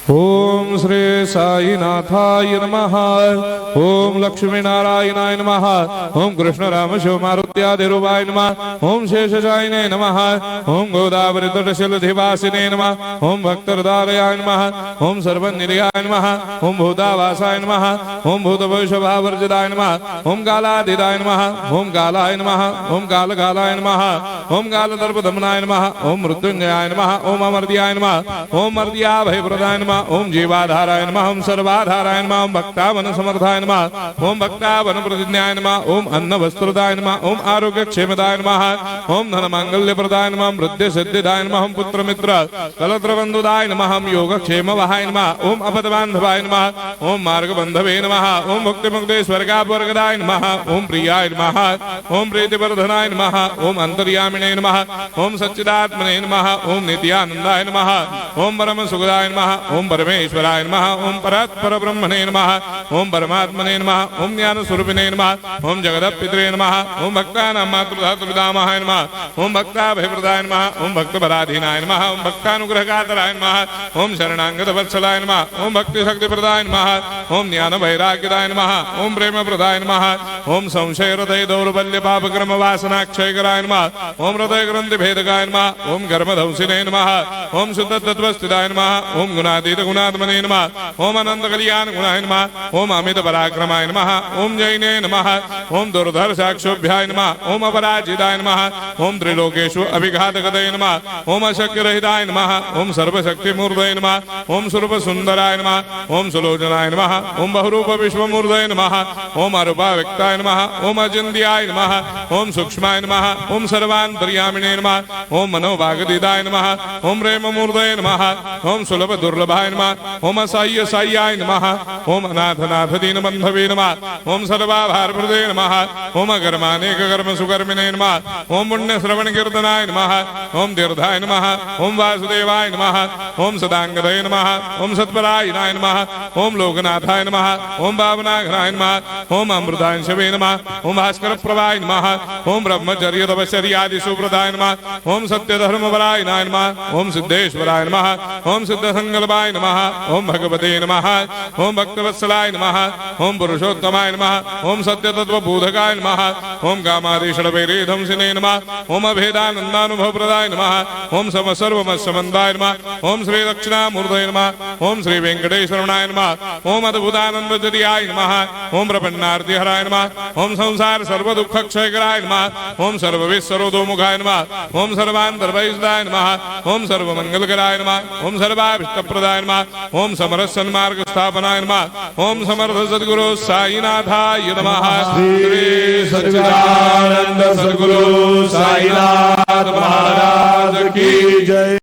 ओम श्री साईनाथाय नमः। ओम लक्ष्मी नारायणाय नमः। ओम कृष्ण राम शिव मारुत्यादिरूपाय नमः। ओम शेषशायिने नमः। ओम गोदावरी तटशिलधिवासिने नमः। ओम भक्तहृदयाय नमः। ओम सर्वनिर्याय नमः। ओम भूतावासाय नमः। ओम भूतभविष्यभावर्जिताय नमः। ओम कालातीताय नमः। ओम कालाय नमः। ओम कालकालाय नमः। ओम कालदर्पदमनाय नमः। ओम मृत्युंजयाय नमः। ओम अमर्त्याय नमः। ओम मर्त्याभयप्रदाय नमः। ओम जीवाधाराय नमः। ओम सर्वाधाराय नमः। ओम भक्तावन समर्थाय नमः। ओम भक्तावन प्रतिज्ञाय नमः। ओम अन्न वस्त्रदाय नमः। ओम आरोग्य क्षेमदाय नमः। ओम धन मांगल्य प्रदाय नमः। ओम वृद्धि सिद्धिदाय नमः। ओम पुत्र मित्र कलत्र बंधुदाय नमः। ओम योग क्षेम वहाय नमः। ओम अपद बांधवाय नमः। ओम मार्ग बंधवे नमः। ओम मुक्ति मुक्ति स्वर्गापवर्गदाय नमः। ओम प्रियाय नमः। ओम प्रीतिवर्धनाय नमः। ओम अंतर्यामिने नमः। ओम सच्चिदात्मने नमः। ओम नित्यानंदाय नमः। ओम परम सुखदाय नमः। ओम परमेश्वराय नमः। ओम परात्पर ब्रह्मणे नमः। ओम परमात्मने नमः। ओम ज्ञान स्वरूपिणे नमः। ओम जगदपितरे नमः। ओम भक्तानां मातृधातुपितामहाय नमः। ओम भक्ताभयप्रदाय नमः। ओम भक्तपराधीनाय नमः। ओम भक्तानुग्रहकातराय नमः। ओम शरणागत वत्सलाय नमः। ओम भक्ति शक्तिप्रदाय नमः। ओम ज्ञान वैराग्यदाय नमः। ओम प्रेम प्रदाय नमः। ओम संशय हृदय दौर्बल्य पापक्रम वासना क्षयकराय नमः। ओम हृदय ग्रंथि भेदकाय नमः। ओम कर्मधंसिने नमः। ओम शुद्ध तत्वस्थिताय नमः। ओम गुणातीत गुणात्मने नमः। ओम अनंत कल्याण गुणाय नमः। ओम अमित पराक्रमाय नमः। ओम जैने नमः। ओम दुर्धर्षाक्षोभ्याय नमः। ओम अपराजिताय नमः। ओम त्रिलोकेषु अभिघातगतये नमः। ओम अशक्य रहिताय नमः। ओम सर्वशक्तिमूर्तये नमः। ओम स्वरूप सुंदराय नमः। ओम सुलोचनाय नमः। ओम बहुरूप विश्वमूर्तये नमः। ओम अरूपाव्यक्ताय नमः। ओम अचिन्त्याय नमः। ओम सूक्ष्माय नमः। ओम सर्वान्तर्यामिने नमः। ओम मनोभागदिताय नमः। ओम प्रेममूर्तये नमः। ओम सुलभ दुर्लभाय नमः। ओम असाह्य साह्याय नमः। ओम अनाथनाथ दीनबन्धवे नमः। ओम सर्वाभारप्रदे नमः। ओम अकर्मानेक कर्म सुकर्मिणे नमः। ओम पुण्य श्रवण कीर्तनाय नमः। ओम तीर्थाय नमः। ओम वासुदेवाय नमः। ओम सदांगदये नमः। ओम सत्परायणाय नमः। ओम लोकनाथाय नमः। ओम भावनाघ्नाय नमः। ओम अमृतांशवे नमः। ओम भास्कर प्रभाय नमः। ओम ब्रह्मचर्य तपश्चर्यादि सुप्रदाय नमः। ओम सत्यधर्मपरायणाय नमः। ओम सिद्धेश्वराय नमः। ओम सिद्ध संकल्पाय नमः। ओम भगवते नमः। ओम भक्तवत्सलाय नमः। ओम पुरुषोत्तमाय नमः। ओम सत्य तत्वबोधकाय नमः। ओम कामादिषडवैरेधंसिने नमः। ओम अभेदानंदानुभव प्रदाय नमः। ओम सर्वमस्समन्दाय नमः। ओम श्री दक्षिणामूर्तये नमः। ओम श्री वेंकटेश्वरनाय नमः। ओम अद्भुतानंदजरियाय नमः। ओम प्रपन्नार्तिहराय नमः। ओम संसार सर्वदुःखक्षयकराय नमः। ओम सर्वविश्वरोधोमुखाय नमः। ओम सर्वान्तर्भयदाय नमः। ओम सर्वमंगलकराय नमः। ओम सर्वाभिष्टप्रदाय नमः। ओम समरस सन्मार्ग स्थापनाय नमः। ओम समर्थ सद्गुरु साईनाथाय नमः। श्री सच्चिदानंद सद्गुरु साईनाथ महाराज की जय।